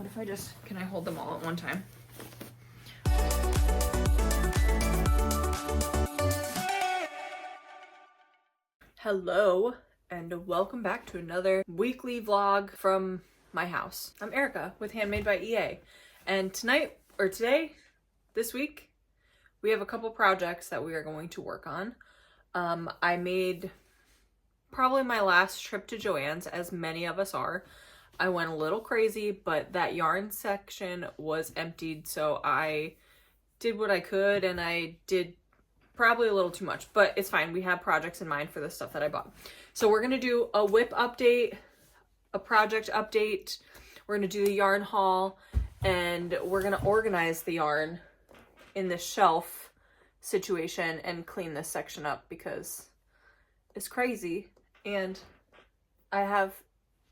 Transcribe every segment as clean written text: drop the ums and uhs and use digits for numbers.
What if I just, can I hold them all at one time? Hello, and welcome back to another weekly vlog from my house. I'm Erica with Handmade by EA, and tonight, or today, this week, we have a couple projects that we are going to work on. I made probably my last trip to Joann's, as many of us are. I went a little crazy, but that yarn section was emptied, so I did what I could, and I did probably a little too much, but it's fine. We have projects in mind for the stuff that I bought. So we're gonna do a whip update, a project update, we're gonna do the yarn haul, and we're gonna organize the yarn in the shelf situation and clean this section up because it's crazy and I have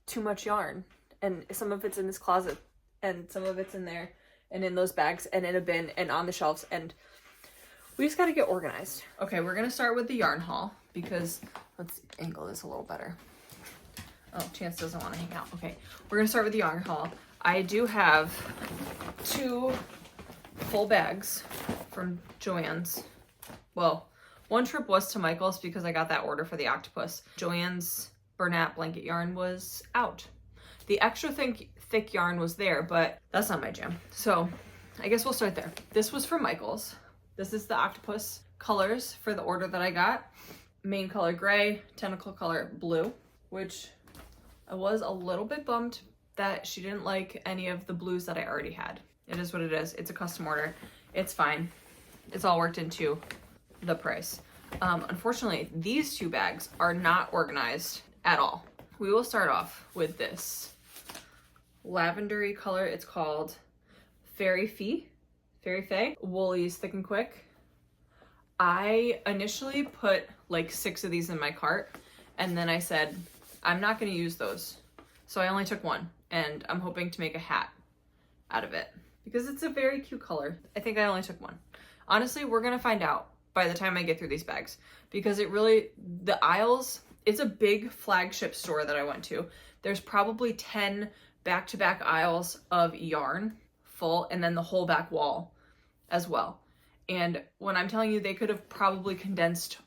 too much yarn, and some of it's in this closet and some of it's in there and in those bags and in a bin and on the shelves, and we just got to get organized. Okay, we're gonna start with the yarn haul because let's angle this a little better. Oh, Chance doesn't want to hang out. Okay, we're gonna start with the yarn haul. I do have 2 full bags from Joann's. Well, one trip was to Michael's because I got that order for the octopus. Joann's Bernat blanket yarn was out. The extra thick yarn was there, but that's not my jam. So I guess we'll start there. This was from Michael's. This is the octopus colors for the order that I got. Main color gray, tentacle color blue, which I was a little bit bummed that she didn't like any of the blues that I already had. It is what it is. It's a custom order. It's fine. It's all worked into the price. Unfortunately, these 2 bags are not organized at all. We will start off with this lavendery color. It's called Fairy Fae, Woolies Thick and Quick. I initially put like 6 of these in my cart, and then I said, I'm not gonna use those. So I only took 1, and I'm hoping to make a hat out of it because it's a very cute color. I think I only took 1. Honestly, we're gonna find out by the time I get through these bags because the aisles, it's a big flagship store that I went to. There's probably 10 back-to-back aisles of yarn full, and then the whole back wall as well. And when I'm telling you, they could have probably condensed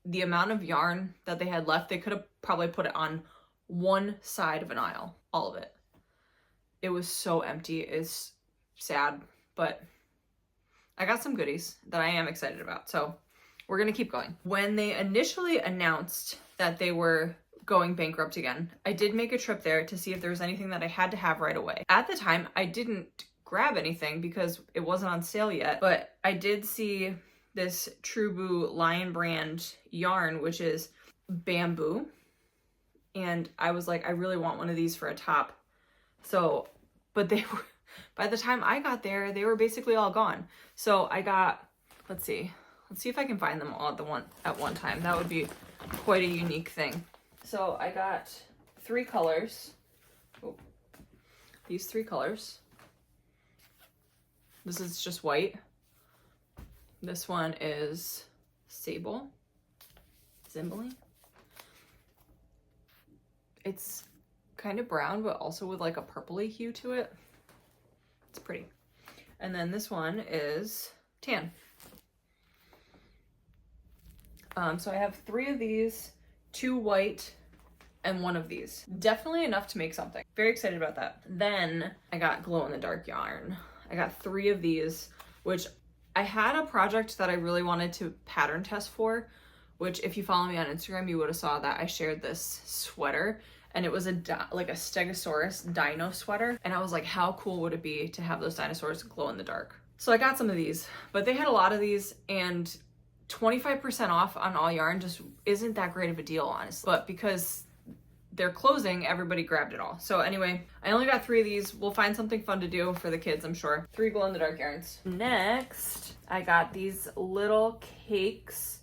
the amount of yarn that they had left. They could have probably put it on one side of an aisle, all of it. It was so empty. It's sad, but I got some goodies that I am excited about. So we're gonna keep going. When they initially announced that they were going bankrupt again, I did make a trip there to see if there was anything that I had to have right away. At the time, I didn't grab anything because it wasn't on sale yet, but I did see this Trubu Lion brand yarn, which is bamboo. And I was like, I really want one of these for a top. So, but they were, by the time I got there, they were basically all gone. So I got, let's see if I can find them all at one time. That would be quite a unique thing. So I got 3 colors. Oh, these 3 colors. This is just white. This one is sable. Zimbly. It's kind of brown, but also with like a purpley hue to it. It's pretty. And then this one is tan. So I have 3 of these, 2 white, and 1 of these. Definitely enough to make something. Very excited about that. Then I got glow-in-the-dark yarn. I got 3 of these, which I had a project that I really wanted to pattern test for, which if you follow me on Instagram, you would have saw that I shared this sweater, and it was like a Stegosaurus dino sweater. And I was like, how cool would it be to have those dinosaurs glow in the dark? So I got some of these, but they had a lot of these, and 25% off on all yarn just isn't that great of a deal, honestly. But because they're closing, everybody grabbed it all. So anyway, I only got 3 of these. We'll find something fun to do for the kids, I'm sure. 3 glow-in-the-dark yarns. Next, I got these little cakes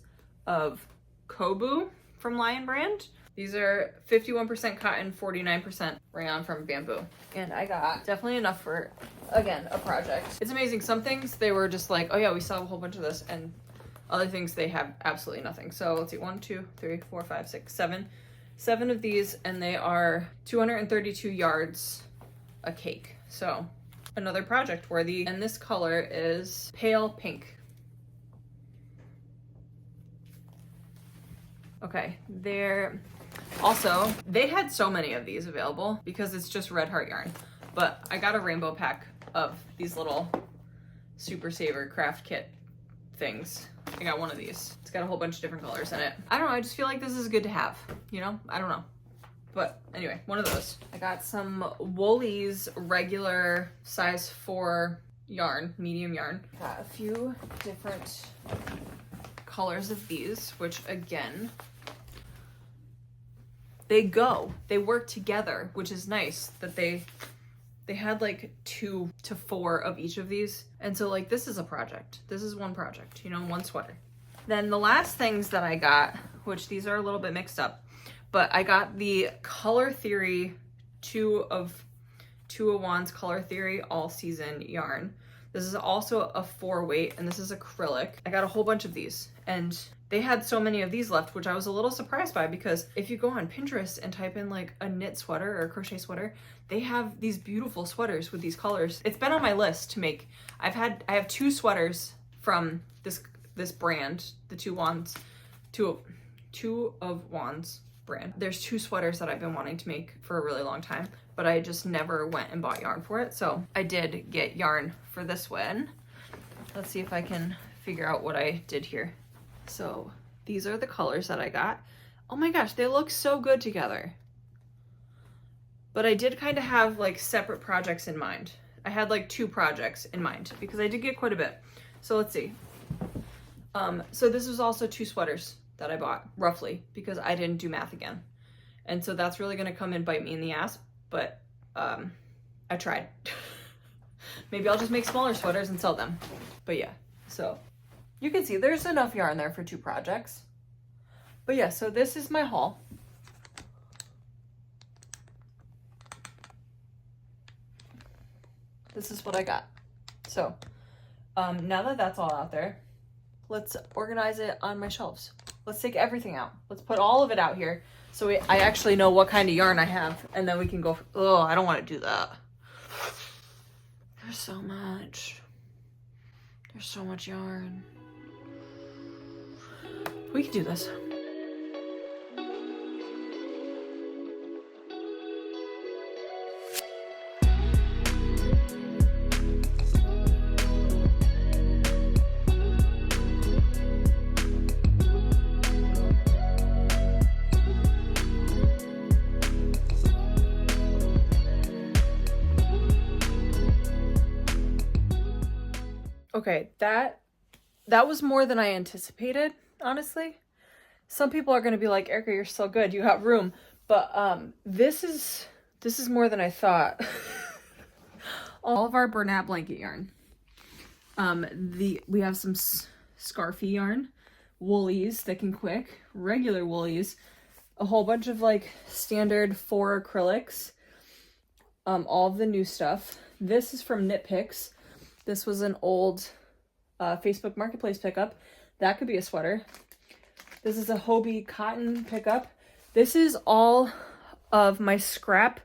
of Kobu from Lion Brand. These are 51% cotton, 49% rayon from bamboo. And I got definitely enough for, again, a project. It's amazing. Some things they were just like, oh yeah, we still have a whole bunch of this, and other things they have absolutely nothing. So let's see, 1, 2, 3, 4, 5, 6, 7. 7 of these, and they are 232 yards a cake. So another project worthy, and this color is pale pink. Okay, they had so many of these available because it's just red heart yarn, but I got a rainbow pack of these little Super Saver craft kit things. I got one of these. It's got a whole bunch of different colors in it. I don't know, I just feel like this is good to have, you know? I don't know. But anyway, one of those. I got some Woolies regular size 4 yarn, medium yarn. Got a few different colors of these, which again, they work together, which is nice that they had like 2 to 4 of each of these. And so like, this is a project. This is one project, you know, one sweater. Then the last things that I got, which these are a little bit mixed up, but I got the Color Theory 2 of Wands Color Theory all season yarn. This is also a 4 weight, and this is acrylic. I got a whole bunch of these, and they had so many of these left, which I was a little surprised by, because if you go on Pinterest and type in like a knit sweater or a crochet sweater, they have these beautiful sweaters with these colors. It's been on my list to make. I have 2 sweaters from this brand, the two of Wands brand. There's 2 sweaters that I've been wanting to make for a really long time, but I just never went and bought yarn for it. So I did get yarn for this one. Let's see if I can figure out what I did here. So these are the colors that I got. Oh my gosh, they look so good together. But I did kind of have like separate projects in mind. I had like 2 projects in mind because I did get quite a bit. So let's see. So this was also 2 sweaters that I bought, roughly, because I didn't do math again. And so that's really gonna come and bite me in the ass, but I tried. Maybe I'll just make smaller sweaters and sell them. But yeah, so you can see there's enough yarn there for 2 projects. But yeah, so this is my haul. This is what I got. So now that that's all out there, let's organize it on my shelves. Let's take everything out. Let's put all of it out here so I actually know what kind of yarn I have, and then we can go. Oh, I don't want to do that. There's so much. There's so much yarn. We can do this. Okay, that was more than I anticipated, honestly. Some people are going to be like, Erica, you're so good, you have room. But this is more than I thought. All of our Bernat blanket yarn. We have some scarfy yarn, Woolies, thick and quick, regular Woolies, a whole bunch of like standard 4 acrylics, all of the new stuff. This is from Knit Picks. This was an old Facebook Marketplace pickup. That could be a sweater. This is a Hobie cotton pickup. This is all of my scrap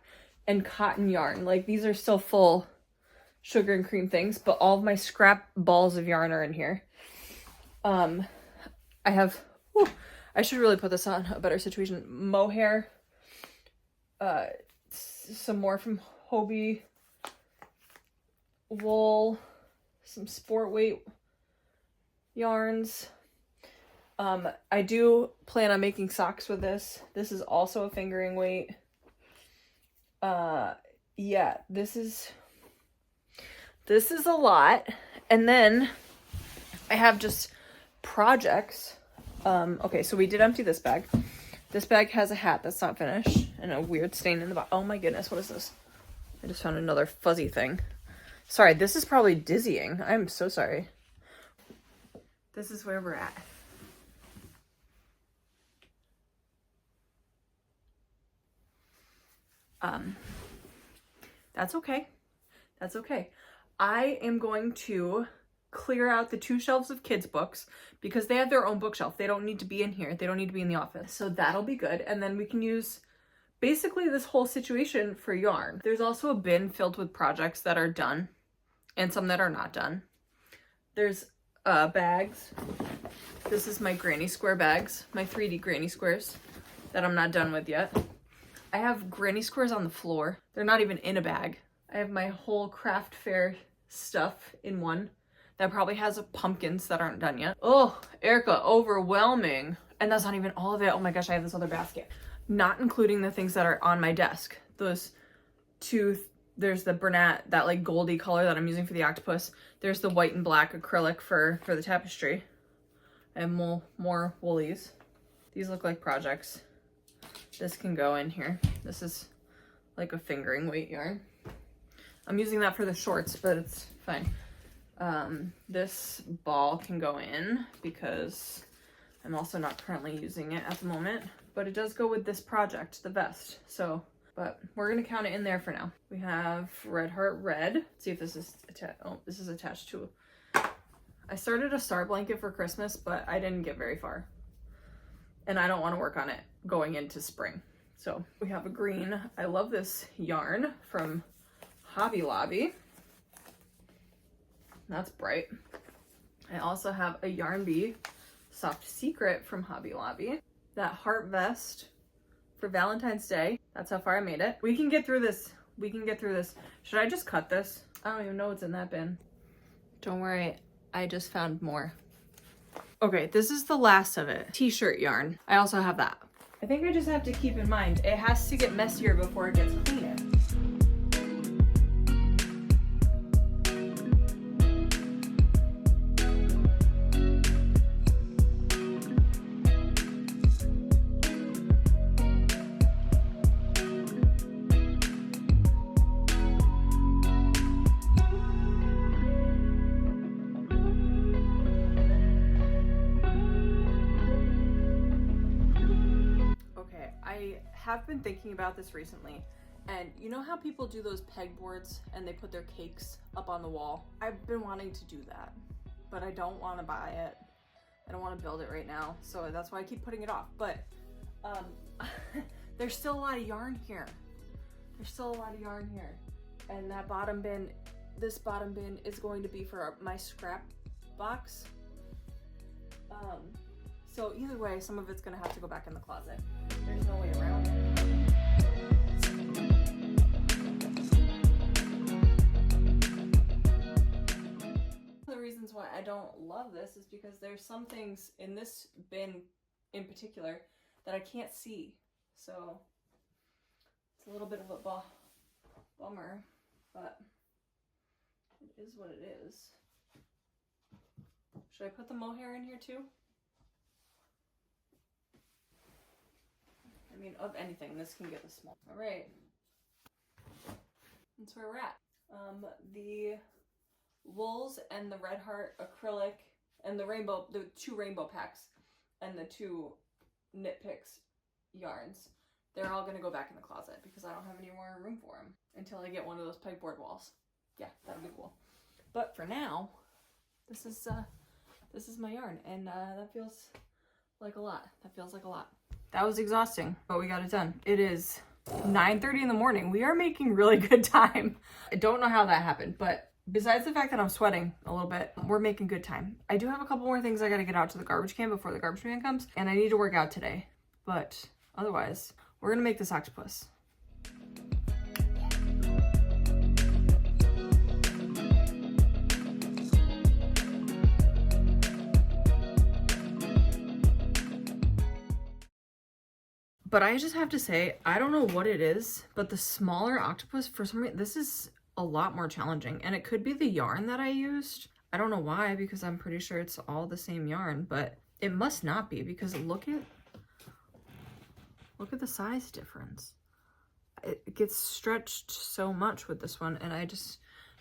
and cotton yarn. Like, these are still full sugar and cream things, but all of my scrap balls of yarn are in here. I have, I should really put this on a better situation. Mohair, some more from Hobie, wool, some sport weight yarns. I do plan on making socks with this. This is also a fingering weight. Yeah, this is a lot. And then I have just projects. Okay, so we did empty this bag. This bag has a hat that's not finished and a weird stain in the bottom. Oh my goodness, what is this? I just found another fuzzy thing. Sorry, this is probably dizzying. I'm so sorry. This is where we're at. That's okay. That's okay. I am going to clear out the 2 shelves of kids' books because they have their own bookshelf. They don't need to be in here. They don't need to be in the office. So that'll be good. And then we can use basically this whole situation for yarn. There's also a bin filled with projects that are done and some that are not done. There's bags. This is my granny square bags, my 3D granny squares that I'm not done with yet. I have granny squares on the floor. They're not even in a bag. I have my whole craft fair stuff in one that probably has pumpkins that aren't done yet. Oh, Erica, overwhelming. And that's not even all of it. Oh my gosh, I have this other basket. Not including the things that are on my desk. Those two, there's the Bernat, that like goldy color that I'm using for the octopus. There's the white and black acrylic for the tapestry. I have more woolies. These look like projects. This can go in here. This is like a fingering weight yarn. I'm using that for the shorts, but it's fine. This ball can go in because I'm also not currently using it at the moment, but it does go with this project, the vest. So, but we're gonna count it in there for now. We have Red Heart Red. Let's see if this is attached. Oh, this is attached to. I started a star blanket for Christmas, but I didn't get very far. And I don't want to work on it going into spring. So we have a green. I love this yarn from Hobby Lobby. That's bright. I also have a Yarn Bee Soft Secret from Hobby Lobby. That heart vest for Valentine's Day. That's how far I made it. We can get through this. We can get through this. Should I just cut this? I don't even know what's in that bin. Don't worry, I just found more. Okay, this is the last of it. T-shirt yarn. I also have that. I think I just have to keep in mind, it has to get messier before it gets cleaner. Have been thinking about this recently, and you know how people do those pegboards and they put their cakes up on the wall? I've been wanting to do that, but I don't want to buy it. I don't want to build it right now, so that's why I keep putting it off. But there's still a lot of yarn here. And that bottom bin, this bottom bin is going to be for my scrap box. So either way, some of it's gonna have to go back in the closet. There's no way around it. One of the reasons why I don't love this is because there's some things in this bin in particular that I can't see. So it's a little bit of a bummer, but it is what it is. Should I put the mohair in here too? I mean, of anything, this can get a small. All right, that's where we're at. The wools and the Red Heart acrylic and the two rainbow packs and the two Knit Picks yarns, they're all gonna go back in the closet because I don't have any more room for them until I get one of those pegboard walls. Yeah, that'll be cool. But for now, this is my yarn, and that feels like a lot. That was exhausting, but we got it done. It is 9:30 in the morning. We are making really good time. I don't know how that happened, but besides the fact that I'm sweating a little bit, we're making good time. I do have a couple more things I gotta get out to the garbage can before the garbage man comes, and I need to work out today. But otherwise, we're gonna make this octopus. But I just have to say, I don't know what it is, but the smaller octopus, for some reason, this is a lot more challenging. And it could be the yarn that I used. I don't know why, because I'm pretty sure it's all the same yarn, but it must not be, because look at the size difference. It gets stretched so much with this one, and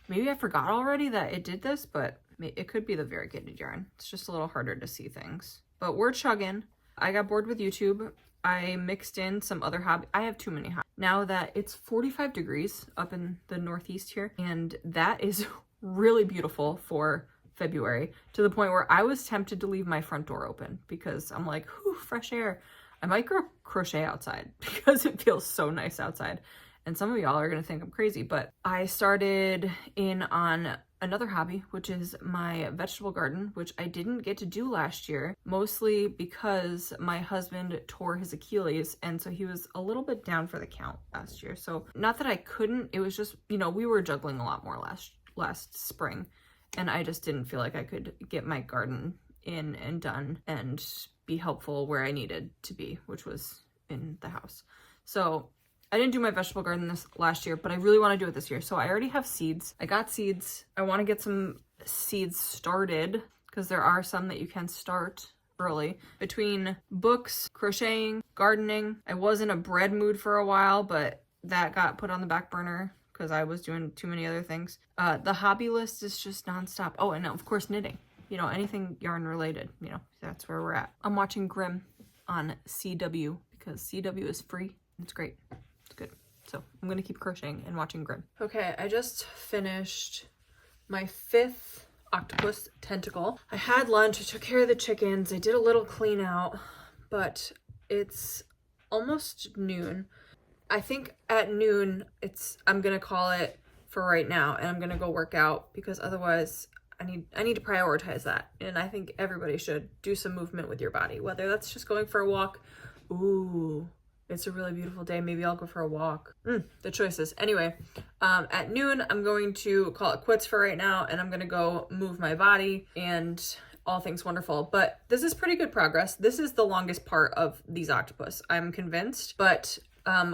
maybe I forgot already that it did this, but it could be the variegated yarn. It's just a little harder to see things. But we're chugging. I got bored with YouTube. I mixed in some other hobby. I have too many hobbies. Now that it's 45 degrees up in the Northeast here, and that is really beautiful for February, to the point where I was tempted to leave my front door open because I'm like, whew, fresh air. I might crochet outside because it feels so nice outside. And some of y'all are gonna think I'm crazy, but I started in on another hobby, which is my vegetable garden, which I didn't get to do last year, mostly because my husband tore his Achilles, and so he was a little bit down for the count last year. So not that I couldn't, it was just, you know, we were juggling a lot more last spring, and I just didn't feel like I could get my garden in and done and be helpful where I needed to be, which was in the house. So I didn't do my vegetable garden this last year, but I really want to do it this year. So I already have seeds. I got seeds. I want to get some seeds started because there are some that you can start early. Between books, crocheting, gardening, I was in a bread mood for a while, but that got put on the back burner because I was doing too many other things. The hobby list is just nonstop. Oh, and of course knitting. You know, anything yarn related, you know, that's where we're at. I'm watching Grimm on CW because CW is free. It's great. It's good. So I'm gonna keep crocheting and watching Grimm. Okay, I just finished my 5th octopus tentacle. I had lunch, I took care of the chickens, I did a little clean out, but it's almost noon. I think at noon, I'm gonna call it for right now, and I'm gonna go work out because otherwise I need to prioritize that. And I think everybody should do some movement with your body, whether that's just going for a walk. Ooh, it's a really beautiful day. Maybe I'll go for a walk. The choices. Anyway, at noon, I'm going to call it quits for right now, and I'm going to go move my body and all things wonderful. But this is pretty good progress. This is the longest part of these octopus, I'm convinced. But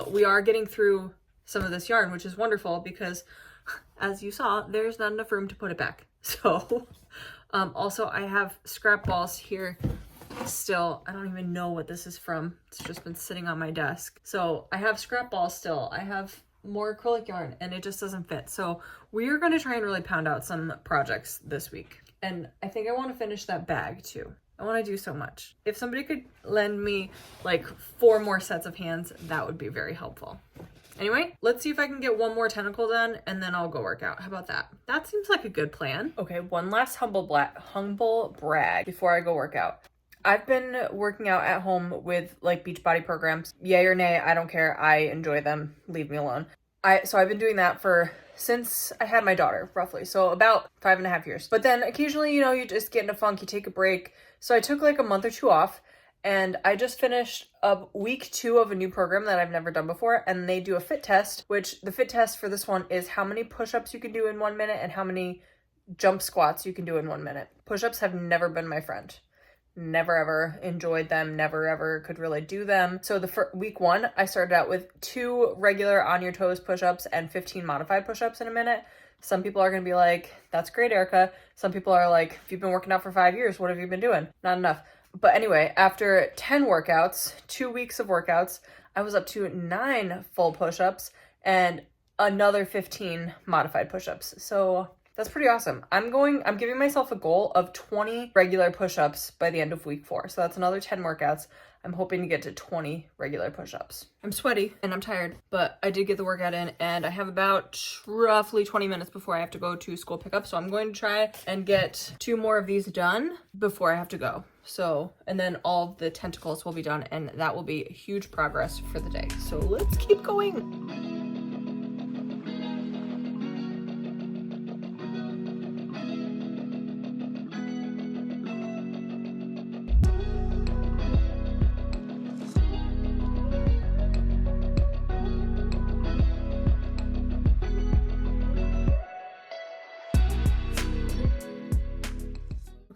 we are getting through some of this yarn, which is wonderful because, as you saw, there's not enough room to put it back. So, also I have scrap balls here still. I don't even know what this is from. It's just been sitting on my desk. So I have scrap balls still. I have more acrylic yarn and it just doesn't fit. So we're going to try and really pound out some projects this week. And I think I want to finish that bag too. I want to do so much. If somebody could lend me like 4 more sets of hands, that would be very helpful. Anyway, let's see if I can get one more tentacle done and then I'll go work out. How about that? That seems like a good plan. Okay, one last humble brag before I go work out. I've been working out at home with like Beachbody programs. Yay or nay, I don't care. I enjoy them. Leave me alone. So I've been doing that since I had my daughter, roughly. So about 5.5 years. But then occasionally, you know, you just get in a funk, you take a break. So I took like a month or 2 off. And I just finished week 2 of a new program that I've never done before. And they do a fit test, which the fit test for this one is how many push-ups you can do in 1 minute and how many jump squats you can do in 1 minute. Push-ups have never been my friend. Never ever enjoyed them, never ever could really do them. So week 1, I started out with 2 regular on your toes push-ups and 15 modified push-ups in a minute. Some people are going to be like, that's great, Erica. Some people are like, if you've been working out for 5 years, what have you been doing? Not enough. But anyway, after 10 workouts, 2 weeks of workouts, I was up to 9 full push-ups and another 15 modified push-ups. So that's pretty awesome. I'm giving myself a goal of 20 regular push-ups by the end of week 4. So that's another 10 workouts. I'm hoping to get to 20 regular push-ups. I'm sweaty and I'm tired, but I did get the workout in and I have about roughly 20 minutes before I have to go to school pickup. So I'm going to try and get 2 more of these done before I have to go. So, and then all the tentacles will be done and that will be huge progress for the day. So let's keep going.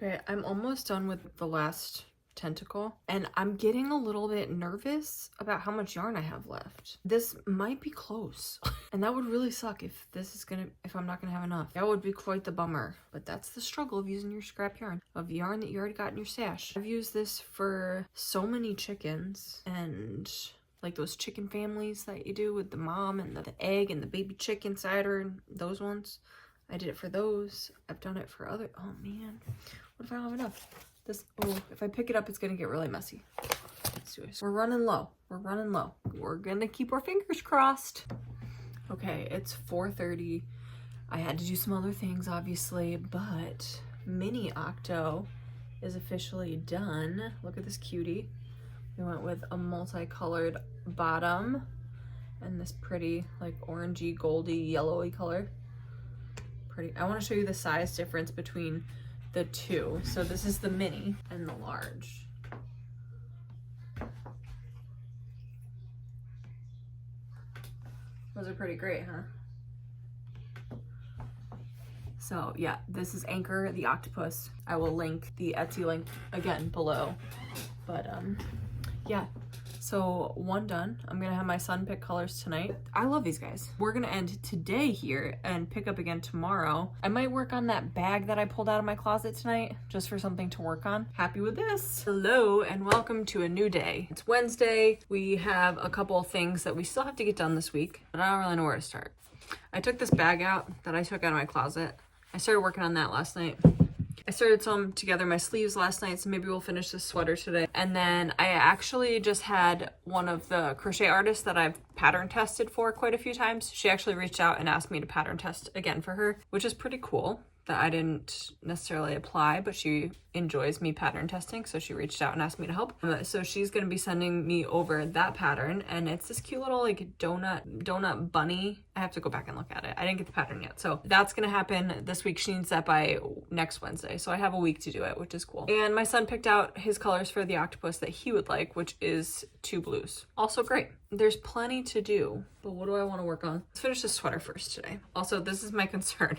Okay, I'm almost done with the last tentacle and I'm getting a little bit nervous about how much yarn I have left. This might be close and that would really suck if I'm not gonna have enough. That would be quite the bummer, but that's the struggle of using your scrap yarn, of yarn that you already got in your stash. I've used this for so many chickens and like those chicken families that you do with the mom and the egg and the baby chicken cider and those ones. I did it for those. I've done it for other, oh man. What if I don't have enough? If I pick it up, it's gonna get really messy. Let's do it. We're running low. We're gonna keep our fingers crossed. Okay, it's 4:30. I had to do some other things, obviously, but Mini Octo is officially done. Look at this cutie. We went with a multicolored bottom and this pretty like orangey, goldy, yellowy color. Pretty. I want to show you the size difference between the two. So this is the mini and the large. Those are pretty great, huh? So yeah, this is Anchor the octopus. I will link the Etsy link again below. But yeah, so one done. I'm gonna have my son pick colors tonight. I love these guys. We're gonna end today here and pick up again tomorrow. I might work on that bag that I pulled out of my closet tonight, just for something to work on. Happy with this. Hello and welcome to a new day. It's Wednesday. We have a couple of things that we still have to get done this week, but I don't really know where to start. I took this bag out that I took out of my closet. I started working on that last night. I started sewing together my sleeves last night, so maybe we'll finish this sweater today. And then I actually just had one of the crochet artists that I've pattern tested for quite a few times. She actually reached out and asked me to pattern test again for her, which is pretty cool that I didn't necessarily apply, but she enjoys me pattern testing, so she reached out and asked me to help. So she's gonna be sending me over that pattern, and it's this cute little like donut bunny. I have to go back and look at it. I didn't get the pattern yet, so that's gonna happen this week. She needs that by next Wednesday, so I have a week to do it, which is cool. And my son picked out his colors for the octopus that he would like, which is 2 blues. Also great. There's plenty to do, but what do I want to work on? Let's finish this sweater first today. Also, this is my concern.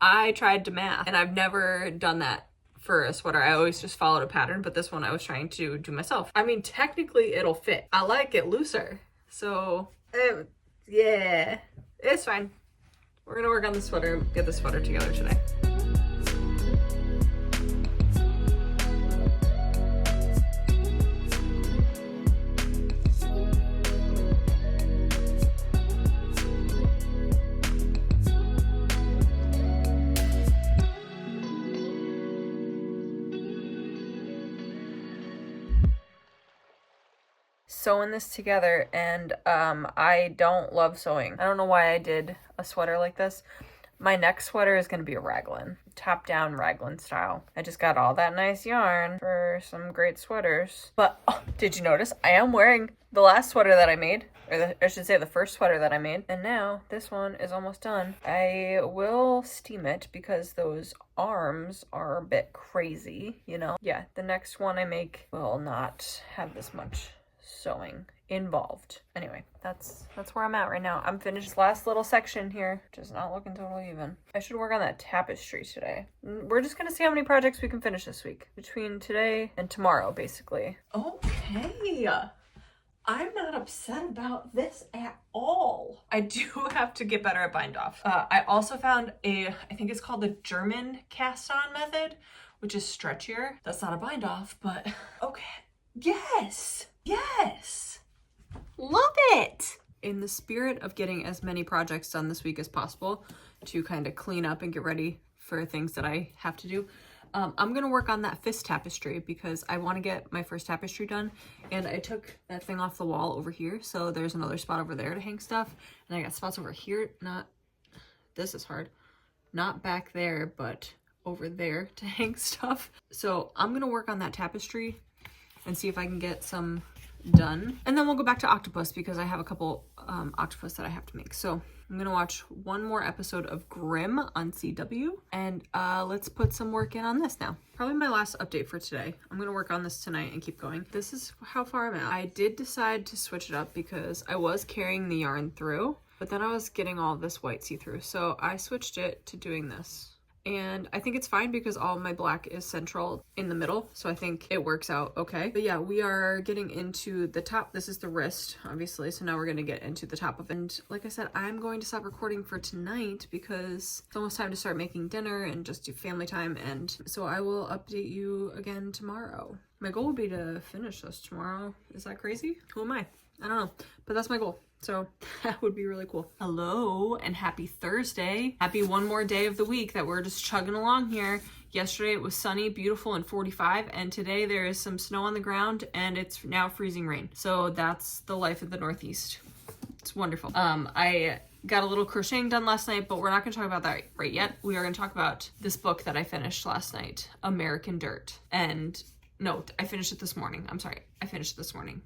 I tried to math, and I've never done that for a sweater. I always just followed a pattern, but this one I was trying to do myself. I mean, technically it'll fit. I like it looser, so yeah, it's fine. We're gonna work on the sweater, get the sweater together today. Sewing this together, and I don't love sewing. I don't know why I did a sweater like this. My next sweater is going to be a raglan, top down raglan style. I just got all that nice yarn for some great sweaters. But oh, did you notice I am wearing the last sweater that I made, or I should say the first sweater that I made, and now this one is almost done. I will steam it because those arms are a bit crazy, you know? Yeah, the next one I make will not have this much sewing involved. Anyway, that's where I'm at right now. I'm finished this last little section here, which is not looking totally even. I should work on that tapestry today. We're just gonna see how many projects we can finish this week between today and tomorrow, basically. Okay, I'm not upset about this at all. I do have to get better at bind off. I also found I think it's called the German cast on method, which is stretchier. That's not a bind off, but okay. Yes. Yes. Love it. In the spirit of getting as many projects done this week as possible to kind of clean up and get ready for things that I have to do, I'm going to work on that fist tapestry because I want to get my first tapestry done. And I took that thing off the wall over here. So there's another spot over there to hang stuff. And I got spots over here. This is hard. Not back there, but over there to hang stuff. So I'm going to work on that tapestry and see if I can get some done. And then we'll go back to octopus because I have a couple octopus that I have to make. So I'm gonna watch one more episode of Grimm on CW, and let's put some work in on this now. Probably my last update for today. I'm gonna work on this tonight and keep going. This is how far I'm at. I did decide to switch it up because I was carrying the yarn through, but then I was getting all this white see-through. So I switched it to doing this. And I think it's fine because all of my black is central in the middle. So I think it works out okay. But yeah, we are getting into the top. This is the wrist, obviously. So now we're going to get into the top of it. And like I said, I'm going to stop recording for tonight because it's almost time to start making dinner and just do family time. And so I will update you again tomorrow. My goal would be to finish this tomorrow. Is that crazy? Who am I? I don't know, but that's my goal. So that would be really cool. Hello and happy Thursday. Happy one more day of the week that we're just chugging along here. Yesterday it was sunny, beautiful, and 45, and today there is some snow on the ground and it's now freezing rain. So that's the life of the Northeast. It's wonderful. I got a little crocheting done last night, but we're not gonna talk about that right yet. We are gonna talk about this book that I finished last night, American Dirt. And No, I finished it this morning. I'm sorry. I finished it this morning.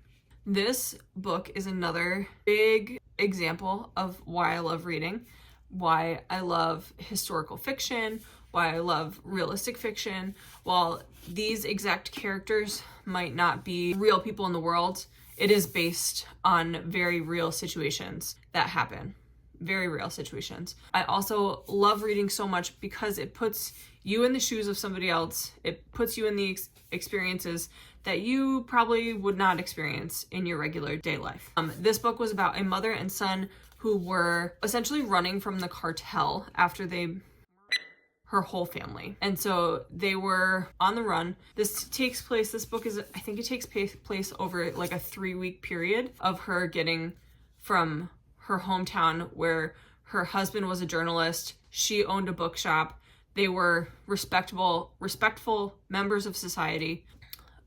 This book is another big example of why I love reading, why I love historical fiction, why I love realistic fiction. While these exact characters might not be real people in the world, it is based on very real situations that happen. Very real situations. I also love reading so much because it puts you in the shoes of somebody else. It puts you in the experiences that you probably would not experience in your regular day life. This book was about a mother and son who were essentially running from the cartel after her whole family. And so they were on the run. This book is, I think it takes place over like a 3-week period of her getting from her hometown where her husband was a journalist, she owned a bookshop, they were respectful members of society,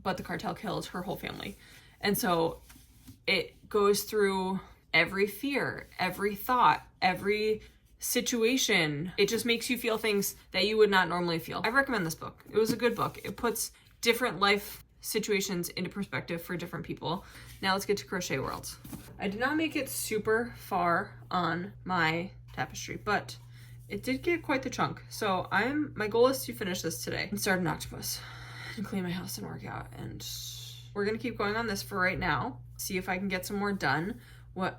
but the cartel killed her whole family. And so it goes through every fear, every thought, every situation. It just makes you feel things that you would not normally feel. I recommend this book. It was a good book. It puts different life situations into perspective for different people. Now let's get to Crochet Worlds. I did not make it super far on my tapestry, but it did get quite the chunk. So my goal is to finish this today and start an octopus and clean my house and work out. And we're gonna keep going on this for right now. See if I can get some more done.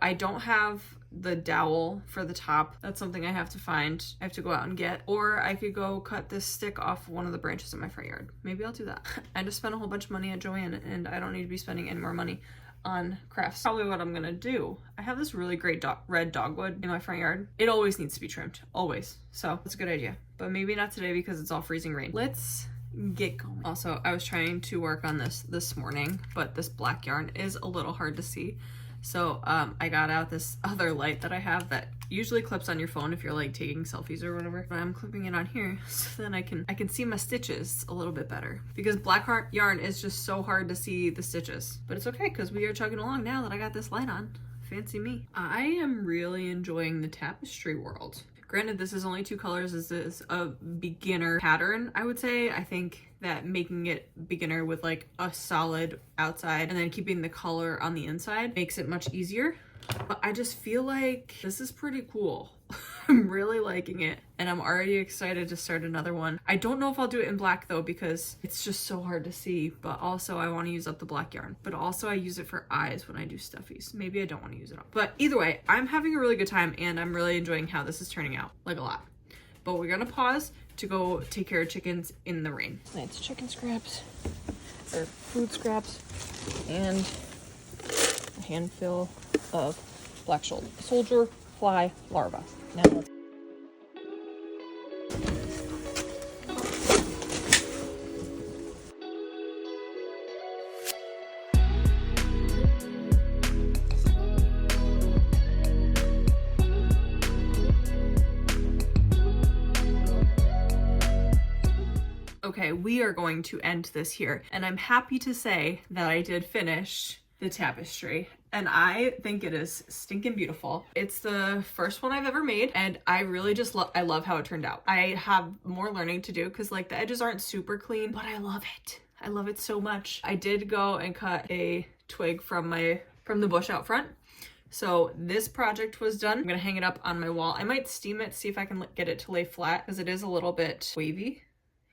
I don't have the dowel for the top. That's something I have to find. I have to go out and get, or I could go cut this stick off one of the branches in my front yard. Maybe I'll do that. I just spent a whole bunch of money at Joann and I don't need to be spending any more money on crafts. Probably what I'm gonna do. I have this really great red dogwood in my front yard. It always needs to be trimmed, always. So that's a good idea, but maybe not today because it's all freezing rain. Let's get going. Also, I was trying to work on this morning, but this black yarn is a little hard to see. So I got out this other light that I have that usually clips on your phone if you're like taking selfies or whatever. But I'm clipping it on here so then I can see my stitches a little bit better, because black yarn is just so hard to see the stitches. But it's okay because we are chugging along now that I got this light on. Fancy me. I am really enjoying the tapestry world. Granted, this is only 2 colors. This is a beginner pattern, I would say. I think that making it beginner with like a solid outside and then keeping the color on the inside makes it much easier. But I just feel like this is pretty cool. I'm really liking it and I'm already excited to start another one. I don't know if I'll do it in black though because it's just so hard to see, but also I want to use up the black yarn. But also I use it for eyes when I do stuffies. Maybe I don't want to use it all. But either way, I'm having a really good time and I'm really enjoying how this is turning out, like a lot. But we're gonna pause to go take care of chickens in the rain. It's chicken scraps, or food scraps, and a handful of black soldier fly larvae. Now let's... Okay, we are going to end this here, and I'm happy to say that I did finish the tapestry, and I think it is stinking beautiful. It's the first one I've ever made, and I really just I love how it turned out. I have more learning to do because like the edges aren't super clean, but I love it. I love it so much. I did go and cut a twig from the bush out front. So this project was done. I'm gonna hang it up on my wall. I might steam it, see if I can get it to lay flat because it is a little bit wavy,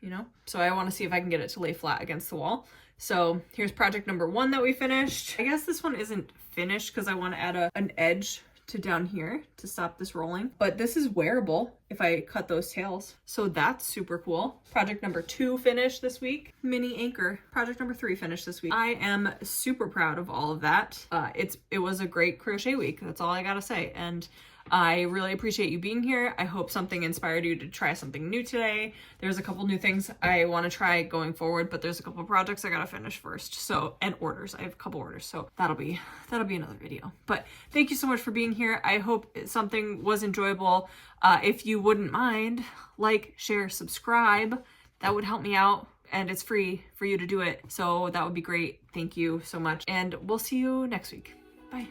you know? So I want to see if I can get it to lay flat against the wall. So here's project number 1 that we finished. I guess this one isn't finished because I want to add an edge to down here to stop this rolling, but this is wearable if I cut those tails. So that's super cool. Project number 2 finished this week. Mini anchor. Project number 3 finished this week. I am super proud of all of that. It was a great crochet week. That's all I gotta say. And I really appreciate you being here. I hope something inspired you to try something new today. There's a couple new things I want to try going forward, but there's a couple projects I gotta finish first. So, and orders. I have a couple orders, so that'll be another video. But thank you so much for being here. I hope something was enjoyable. If you wouldn't mind, like, share, subscribe. That would help me out, and it's free for you to do it. So that would be great. Thank you so much, and we'll see you next week. Bye.